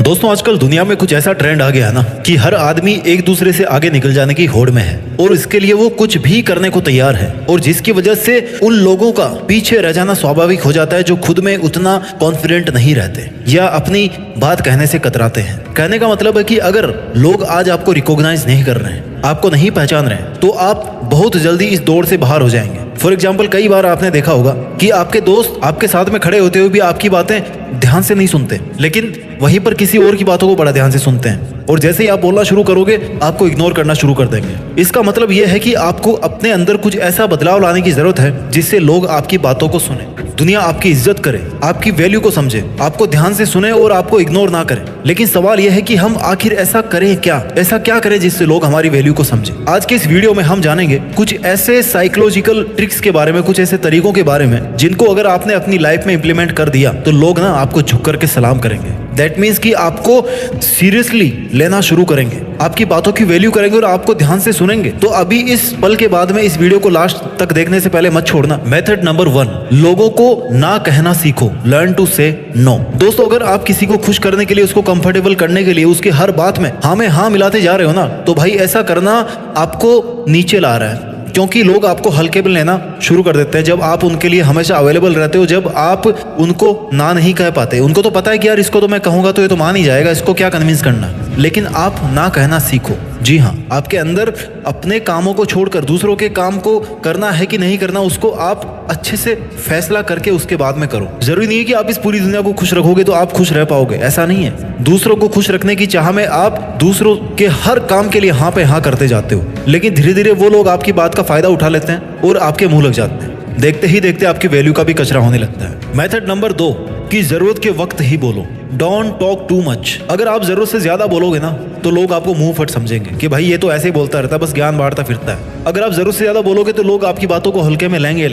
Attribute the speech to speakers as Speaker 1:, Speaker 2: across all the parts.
Speaker 1: दोस्तों आजकल दुनिया में कुछ ऐसा ट्रेंड आ गया है ना कि हर आदमी एक दूसरे से आगे निकल जाने की होड़ में है और इसके लिए वो कुछ भी करने को तैयार है, और जिसकी वजह से उन लोगों का पीछे रह जाना स्वाभाविक हो जाता है जो खुद में उतना कॉन्फिडेंट नहीं रहते या अपनी बात कहने से कतराते हैं। कहने का मतलब है कि अगर लोग आज आपको रिकॉग्नाइज नहीं कर रहे हैं, आपको नहीं पहचान रहे हैं, तो आप बहुत जल्दी इस दौड़ से बाहर हो जाएंगे। फॉर एग्जाम्पल, कई बार आपने देखा होगा कि आपके दोस्त आपके साथ में खड़े होते हुए भी आपकी बातें ध्यान से नहीं सुनते, लेकिन वहीं पर किसी और की बातों को बड़ा ध्यान से सुनते हैं, और जैसे ही आप बोलना शुरू करोगे आपको इग्नोर करना शुरू कर देंगे। इसका मतलब यह है कि आपको अपने अंदर कुछ ऐसा बदलाव लाने की जरूरत है जिससे लोग आपकी बातों को सुने, दुनिया आपकी इज्जत करे, आपकी वैल्यू को समझे, आपको ध्यान से सुने और आपको इग्नोर ना करे। लेकिन सवाल यह है कि हम आखिर ऐसा करें क्या, ऐसा क्या करें जिससे लोग हमारी वैल्यू को समझे। आज के इस वीडियो में हम जानेंगे कुछ ऐसे साइकोलॉजिकल ट्रिक्स के बारे में, कुछ ऐसे तरीकों के बारे में जिनको अगर आपने अपनी लाइफ में इंप्लीमेंट कर दिया तो लोग ना आपको झुक करके सलाम करेंगे। दैट मीन्स कि आपको सीरियसली लेना शुरू करेंगे, आपकी बातों की वैल्यू करेंगे और आपको ध्यान से सुनेंगे। तो अभी इस पल के बाद में इस वीडियो को लास्ट तक देखने से पहले मत छोड़ना। मेथड नंबर 1, लोगों को ना कहना सीखो। लर्न टू से नो। दोस्तों, अगर आप किसी को खुश करने के लिए, उसको कंफर्टेबल करने के लिए उसकी हर बात में हाँ में हाँ मिलाते जा रहे हो ना, तो भाई ऐसा करना आपको नीचे ला रहा है, क्योंकि लोग आपको हल्के में लेना शुरू कर देते हैं जब आप उनके लिए हमेशा अवेलेबल रहते हो, जब आप उनको ना नहीं कह पाते। उनको तो पता है कि यार इसको तो मैं कहूंगा तो ये तो मान ही जाएगा, इसको क्या कन्विंस करना, लेकिन आप ना कहना सीखो। जी हाँ, आपके अंदर अपने कामों को छोड़कर दूसरों के काम को करना है कि नहीं करना, उसको आप अच्छे से फैसला करके उसके बाद में करो। जरूरी नहीं है कि आप इस पूरी दुनिया को खुश रखोगे तो आप खुश रह पाओगे, ऐसा नहीं है। दूसरों को खुश रखने की चाह में आप दूसरों के हर काम के लिए हाँ पे हाँ करते जाते हो, लेकिन धीरे धीरे वो लोग आपकी बात का फायदा उठा लेते हैं और आपके मुंह लग जाते हैं। देखते ही देखते आपकी वैल्यू का भी कचरा होने लगता है। मेथड नंबर 2, कि जरूरत के वक्त ही बोलो। Don't talk too much. अगर आप जरूरत से ज्यादा बोलोगे ना तो लोग आपको मुंह फट समझेंगे कि भाई ये तो ऐसे ही बोलता रहता है, बस ज्ञान बांटता फिरता है। अगर आप जरूरत से ज्यादा बोलोगे तो लोग आपकी बातों को हल्के में लेंगे,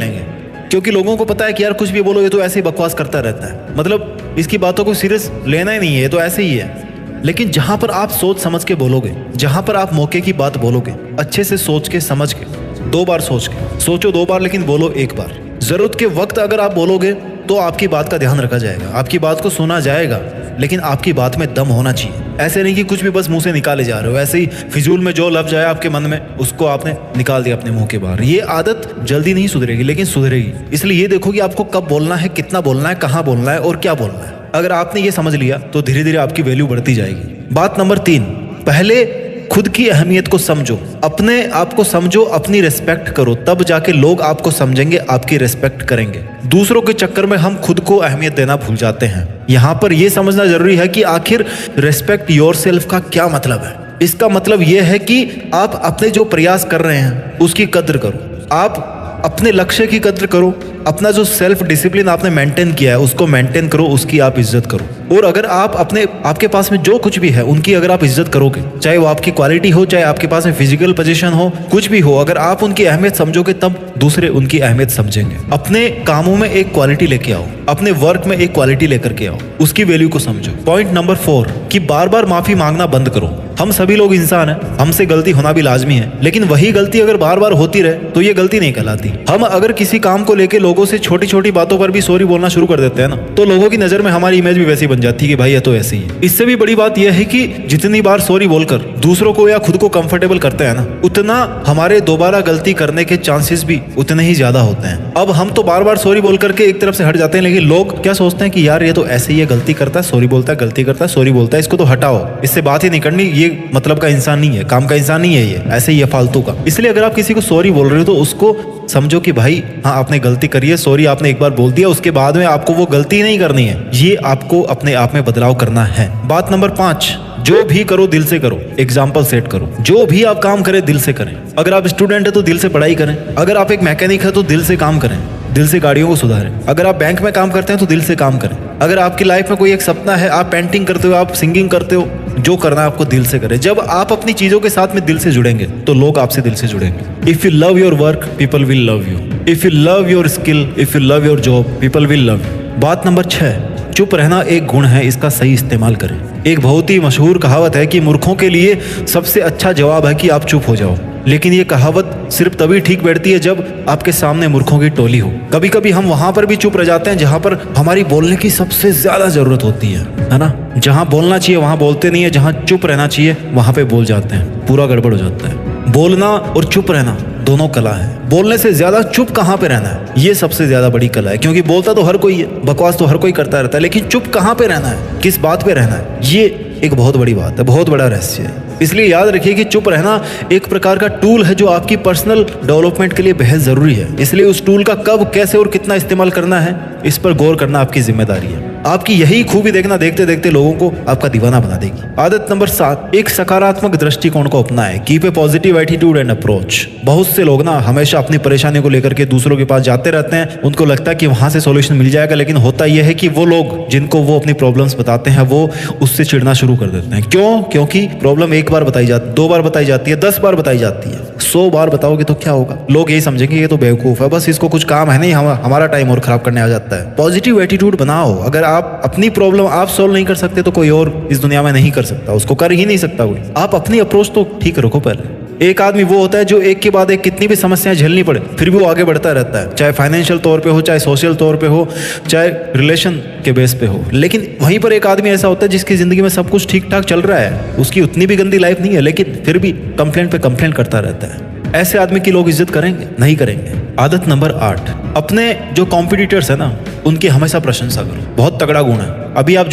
Speaker 1: क्योंकि लोगों को पता है कि यार कुछ भी बोलोगे तो ऐसे ही बकवास करता रहता है, मतलब इसकी बातों को सीरियस लेना ही नहीं है, तो ऐसे ही है। लेकिन जहां पर आप सोच समझ के बोलोगे, जहां पर आप मौके की बात बोलोगे, अच्छे से सोच के समझ के, 2 बार सोचो 2 बार, लेकिन बोलो 1 बार। जरूरत के वक्त अगर आप बोलोगे तो आपकी बात का ध्यान रखा जाएगा, आपकी बात को सुना जाएगा, लेकिन आपकी बात में दम होना चाहिए। ऐसे नहीं कि कुछ भी बस मुंह से निकाले जा रहे हो, ऐसे ही फिजूल में जो लफ्ज आया आपके मन में उसको आपने निकाल दिया अपने मुंह के बाहर। ये आदत जल्दी नहीं सुधरेगी, लेकिन सुधरेगी। इसलिए ये देखो कि आपको कब बोलना है, कितना बोलना है, कहाँ बोलना है और क्या बोलना है। अगर आपने ये समझ लिया तो धीरे धीरे आपकी वैल्यू बढ़ती जाएगी। बात नंबर 3, पहले खुद की अहमियत को समझो, अपने आप को समझो, अपनी रिस्पेक्ट करो, तब जाके लोग आपको समझेंगे, आपकी रिस्पेक्ट करेंगे। दूसरों के चक्कर में हम खुद को अहमियत देना भूल जाते हैं। यहाँ पर यह समझना जरूरी है कि आखिर रिस्पेक्ट योरसेल्फ का क्या मतलब है। इसका मतलब यह है कि आप अपने जो प्रयास कर रहे हैं उसकी कद्र करो, आप अपने लक्ष्य की कद्र करो, अपना जो सेल्फ डिसिप्लिन आपने मेंटेन किया है उसको मेंटेन करो, उसकी आप इज्जत करो। और अगर आप आपके पास में जो कुछ भी है उनकी अगर आप इज्जत करोगे, चाहे वो आपकी क्वालिटी हो, चाहे आपके पास में फिजिकल पोजीशन हो, कुछ भी हो, अगर आप उनकी अहमियत समझोगे तब दूसरे उनकी अहमियत समझेंगे। अपने कामों में एक क्वालिटी लेके आओ, अपने वर्क में एक क्वालिटी लेकर के आओ, उसकी वैल्यू को समझो। पॉइंट नंबर 4, कि बार बार माफी मांगना बंद करो। हम सभी लोग इंसान हैं, हमसे गलती होना भी लाजमी है, लेकिन वही गलती अगर बार बार होती रहे तो ये गलती नहीं कहलाती। हम अगर किसी काम को लेके लोगों से छोटी छोटी बातों पर भी सॉरी बोलना शुरू कर देते हैं ना, तो लोगों की नजर में हमारी इमेज भी वैसी बन जाती है कि भाई ये तो ऐसे ही है। इससे भी बड़ी बात यह है कि जितनी बार सॉरी बोलकर दूसरों को या खुद को कंफर्टेबल करते हैं ना, उतना हमारे दोबारा गलती करने के चांसेस भी उतने ही ज्यादा होते हैं। अब हम तो बार बार सॉरी बोल करके एक तरफ से हट जाते हैं, लेकिन लोग क्या सोचते हैं कि यार ये तो ऐसे ही है, गलती करता है, सॉरी बोलता है, गलती करता है, सॉरी बोलता है, इसको तो हटाओ, इससे बात ही नहीं करनी, ये मतलब का इंसान नहीं है, काम का इंसान नहीं है, ये ऐसे ही है, फालतू का। इसलिए अगर आप किसी को सॉरी बोल रहे हो तो उसको समझो कि भाई हाँ आपने गलती करी है, सॉरी आपने एक बार बोल दिया, उसके बाद में आपको वो गलती नहीं करनी है। ये आपको अपने आप में बदलाव करना है। बात नंबर 5, जो भी करो दिल से करो। एग्जाम्पल सेट करो, जो भी आप काम करें दिल से करें। अगर आप स्टूडेंट है तो दिल से पढ़ाई करें, अगर आप एक मैकेनिक है तो दिल से काम करें, दिल से गाड़ियों को सुधारें। अगर आप बैंक में काम करते हैं तो दिल से काम करें। अगर आपकी लाइफ में कोई एक सपना है, आप पेंटिंग करते हो, आप सिंगिंग करते हो, जो करना है आपको दिल से करें। जब आप अपनी चीजों के साथ में दिल से जुड़ेंगे तो लोग आपसे दिल से जुड़ेंगे। If you love your work people will love you, if you love your skill, if you love your job people will love you. बात नंबर 6, चुप रहना एक गुण है, इसका सही इस्तेमाल करें। एक बहुत ही मशहूर कहावत है कि मूर्खों के लिए सबसे अच्छा जवाब है कि आप चुप हो जाओ, लेकिन ये कहावत सिर्फ तभी ठीक बैठती है जब आपके सामने मूर्खों की टोली हो। कभी कभी हम वहां पर भी चुप रह जाते हैं जहां पर हमारी बोलने की सबसे ज्यादा जरूरत होती है। है ना। जहां बोलना चाहिए वहां बोलते नहीं है, जहां चुप रहना चाहिए वहां पे बोल जाते हैं, पूरा गड़बड़ हो जाता है। बोलना और चुप रहना दोनों कला है। बोलने से ज्यादा चुप कहाँ पे रहना है, ये सबसे ज्यादा बड़ी कला है। क्योंकि बोलता तो हर कोई है, बकवास तो हर कोई करता रहता है, लेकिन चुप कहाँ पे रहना है, किस बात पे रहना है, ये एक बहुत बड़ी बात है, बहुत बड़ा रहस्य है। इसलिए याद रखिए कि चुप रहना एक प्रकार का टूल है जो आपकी पर्सनल डेवलपमेंट के लिए बेहद जरूरी है। इसलिए उस टूल का कब, कैसे और कितना इस्तेमाल करना है, इस पर गौर करना आपकी जिम्मेदारी है। आपकी यही खूबी देखना देखते देखते लोगों को आपका दीवाना बना देगी। आदत नंबर 7, एक सकारात्मक दृष्टिकोण को अपनाएं। Keep a positive attitude and approach. बहुत से लोग ना हमेशा अपनी परेशानियों को लेकर के दूसरों के पास जाते रहते हैं, उनको लगता है कि वहां से सॉल्यूशन मिल जाएगा, लेकिन होता यह है कि वो लोग जिनको वो अपनी प्रॉब्लम्स बताते हैं वो उससे चिढ़ना शुरू कर देते हैं। क्यों? क्योंकि प्रॉब्लम एक बार बताई जाती, 2 बार बताई जाती है, 10 बार बताई जाती है, 100 बार बताओगे तो क्या होगा? लोग यही समझेंगे ये तो बेवकूफ है, बस इसको कुछ काम है नहीं, हमारा टाइम और खराब करने आ जाता है। पॉजिटिव एटीट्यूड बनाओ। अगर आप अपनी प्रॉब्लम आप सॉल्व नहीं कर सकते तो कोई और इस दुनिया में नहीं कर सकता, उसको कर ही नहीं सकता कोई। आप अपनी अप्रोच तो ठीक रखो पहले। एक आदमी वो होता है जो एक के बाद एक कितनी भी समस्याएं झेलनी पड़े फिर भी वो आगे बढ़ता रहता है, चाहे फाइनेंशियल तौर पे हो, चाहे सोशल तौर पे हो, चाहे रिलेशन के बेस पे हो। लेकिन वहीं पर एक आदमी ऐसा होता है जिसकी जिंदगी में सब कुछ ठीक ठाक चल रहा है, उसकी उतनी भी गंदी लाइफ नहीं है, लेकिन फिर भी कंप्लेंट पे कंप्लेंट करता रहता है। ऐसे आदमी की लोग इज्जत करेंगे? नहीं करेंगे। आदत नंबर 8, अपने जो कॉम्पिटिटर्स है ना उनकी हमेशा प्रशंसा करो। बहुत तगड़ा गुण है। अभी आप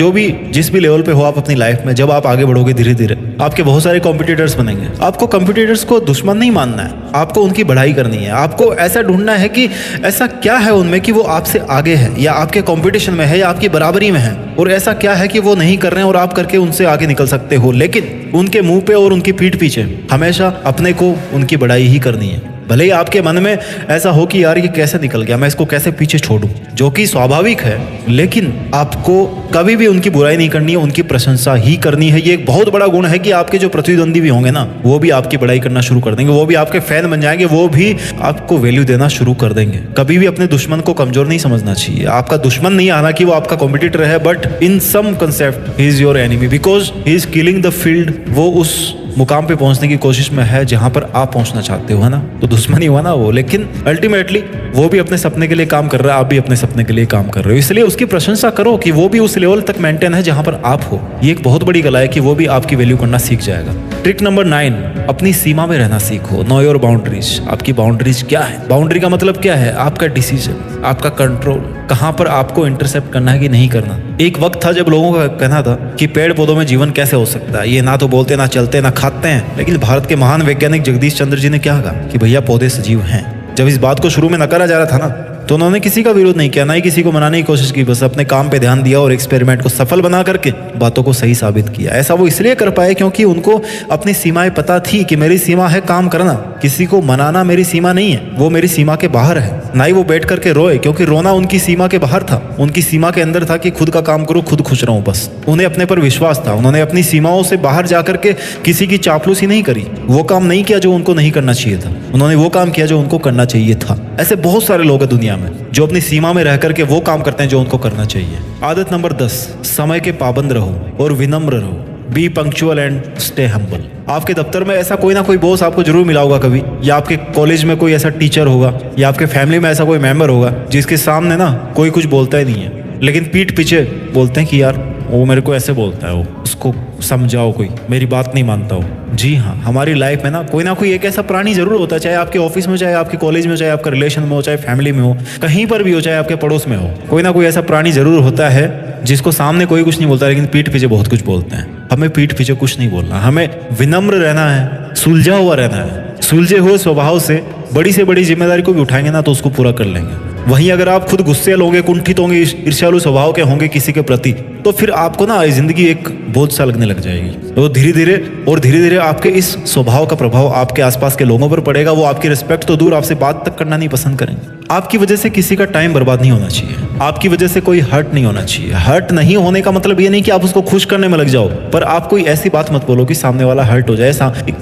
Speaker 1: जिस भी लेवल पे हो आप अपनी लाइफ में, जब आप आगे बढ़ोगे धीरे धीरे आपके बहुत सारे कॉम्पिटिटर्स बनेंगे। आपको कॉम्पिटिटर्स को दुश्मन नहीं मानना है, आपको उनकी बढ़ाई करनी है। आपको ऐसा ढूंढना है कि ऐसा क्या है उनमें कि वो आपसे आगे है, या आपके कॉम्पिटिशन में है, या आपकी बराबरी में है, और ऐसा क्या है कि वो नहीं कर रहे हैं और आप करके उनसे आगे निकल सकते हो। लेकिन उनके मुंह पे और उनकी पीठ पीछे हमेशा अपने को उनकी बढ़ाई ही करनी है। भले ही आपके मन में ऐसा हो कि यार ये कैसे निकल गया, मैं इसको कैसे पीछे छोड़ूं, जो कि स्वाभाविक है, लेकिन आपको कभी भी उनकी बुराई नहीं करनी है, उनकी प्रशंसा ही करनी है। ये एक बहुत बड़ा गुण है कि आपके जो प्रतिद्वंदी भी होंगे ना वो भी आपकी बढ़ाई करना शुरू कर देंगे, वो भी आपके फैन बन जाएंगे, वो भी आपको वैल्यू देना शुरू कर देंगे। कभी भी अपने दुश्मन को कमजोर नहीं समझना चाहिए। आपका दुश्मन नहीं, हालांकि वो आपका कॉम्पिटिटर है, but in some concept he is your enemy because he is killing the field. वो उस मुकाम पे पहुंचने की कोशिश में है जहां पर आप पहुंचना चाहते हो, है ना। तो दुश्मनी हुआ ना वो, लेकिन अल्टीमेटली वो भी अपने सपने के लिए काम कर रहा है, आप भी अपने सपने के लिए काम कर रहे हो। इसलिए उसकी प्रशंसा करो कि वो भी उस लेवल तक मेंटेन है जहां पर आप हो। ये एक बहुत बड़ी कला है कि वो भी आपकी वैल्यू करना सीख जाएगा। ट्रिक नंबर 9, अपनी सीमा में रहना सीखो। Know your boundaries. आपकी बाउंड्रीज क्या है? बाउंड्री का मतलब क्या है? आपका डिसीजन, आपका कंट्रोल, कहां पर आपको इंटरसेप्ट करना है कि नहीं करना। एक वक्त था जब लोगों का कहना था कि पेड़ पौधों में जीवन कैसे हो सकता है, ये ना तो बोलते, ना चलते, ना खाते हैं। लेकिन भारत के महान वैज्ञानिक जगदीश चंद्र जी ने क्या कहा कि भैया पौधे सजीव हैं। जब इस बात को शुरू में नकारा जा रहा था ना तो उन्होंने किसी का विरोध नहीं किया, ना ही किसी को मनाने की कोशिश की, बस अपने काम पे ध्यान दिया और एक्सपेरिमेंट को सफल बना करके बातों को सही साबित किया। ऐसा वो इसलिए कर पाए क्योंकि उनको अपनी सीमाएं पता थी कि मेरी सीमा है काम करना, किसी को मनाना मेरी सीमा नहीं है, वो मेरी सीमा के बाहर है। ना ही वो बैठ करके रोए, क्योंकि रोना उनकी सीमा के बाहर था, उनकी सीमा के अंदर था कि खुद का काम करो, खुद खुश रहो बस। उन्हें अपने पर विश्वास था, उन्होंने अपनी सीमाओं से बाहर जाकर के किसी की चापलूसी नहीं करी, वो काम नहीं किया जो उनको नहीं करना चाहिए था, उन्होंने वो काम किया जो उनको करना चाहिए था। ऐसे बहुत सारे लोग हैं दुनिया में जो अपनी सीमा में रह करके वो काम करते हैं जो उनको करना चाहिए। आदत नंबर 10, समय के पाबंद रहो और विनम्र रहो। B punctual and stay humble. आपके दफ्तर में ऐसा कोई ना कोई बॉस आपको जरूर मिला होगा कभी, या आपके कॉलेज में कोई ऐसा टीचर होगा, या आपके फैमिली में ऐसा कोई मेंबर होगा जिसके सामने ना कोई कुछ बोलता ही नहीं है, लेकिन पीठ पीछे बोलते हैं कि यार वो मेरे को ऐसे बोलता है, वो उसको समझाओ, कोई मेरी बात नहीं मानता हो। जी हाँ, हमारी लाइफ में ना कोई एक ऐसा प्राणी जरूर होता है, चाहे आपके ऑफिस में, चाहे आपके कॉलेज में, चाहे आपके रिलेशन में हो, चाहे फैमिली में हो, कहीं पर भी हो, चाहे आपके पड़ोस में हो, कोई ना कोई ऐसा प्राणी जरूर होता है जिसको सामने कोई कुछ नहीं बोलता लेकिन पीठ पीछे बहुत कुछ बोलते हैं। हमें पीठ पीछे कुछ नहीं बोलना, हमें विनम्र रहना है, सुलझा हुआ रहना है। सुलझे हुए स्वभाव से बड़ी जिम्मेदारी को भी उठाएंगे ना तो उसको पूरा कर लेंगे। वहीं अगर आप खुद गुस्से होंगे, कुंठित होंगे, ईर्ष्यालु स्वभाव के होंगे किसी के प्रति, तो फिर आपको ना जिंदगी एक बोझ सा लगने लग जाएगी। तो धीरे धीरे आपके इस स्वभाव का प्रभाव आपके आसपास के लोगों पर पड़ेगा। वो आपकी रिस्पेक्ट तो दूर, आपसे बात तक करना नहीं पसंद करेंगे। आपकी वजह से किसी का टाइम बर्बाद नहीं होना चाहिए, आपकी वजह से कोई हर्ट नहीं होना चाहिए। हर्ट नहीं होने का मतलब ये नहीं कि आप उसको खुश करने में लग जाओ, पर आप कोई ऐसी बात मत बोलो कि सामने वाला हर्ट हो जाए।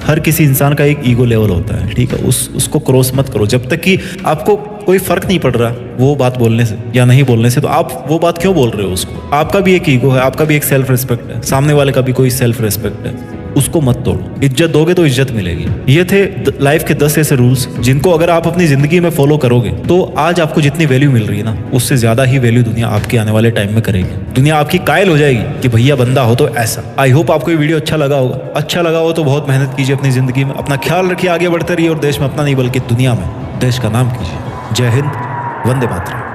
Speaker 1: हर किसी इंसान का एक ईगो लेवल होता है, ठीक है, उसको क्रॉस मत करो। जब तक कि आपको कोई फर्क नहीं पड़ रहा वो बात बोलने से या नहीं बोलने से, तो आप वो बात क्यों बोल रहे हो उसको? आपका भी एक ईगो है, आपका भी एक सेल्फ रिस्पेक्ट है, सामने वाले का भी कोई सेल्फ रिस्पेक्ट है, उसको मत तोड़ो। इज्जत दोगे तो इज्जत मिलेगी। ये थे लाइफ के 10 ऐसे रूल्स जिनको अगर आप अपनी जिंदगी में फॉलो करोगे तो आज आपको जितनी वैल्यू मिल रही है ना, उससे ज्यादा ही वैल्यू दुनिया आपकी आने वाले टाइम में करेगी। दुनिया आपकी कायल हो जाएगी कि भैया बंदा हो तो ऐसा। आई होप आपको ये वीडियो अच्छा लगा होगा। अच्छा लगा हो तो बहुत मेहनत कीजिए अपनी जिंदगी में, अपना ख्याल रखिए, आगे बढ़ते रहिए और देश में अपना नहीं बल्कि दुनिया में देश का नाम कीजिए। जय हिंद, वंदे मातरम।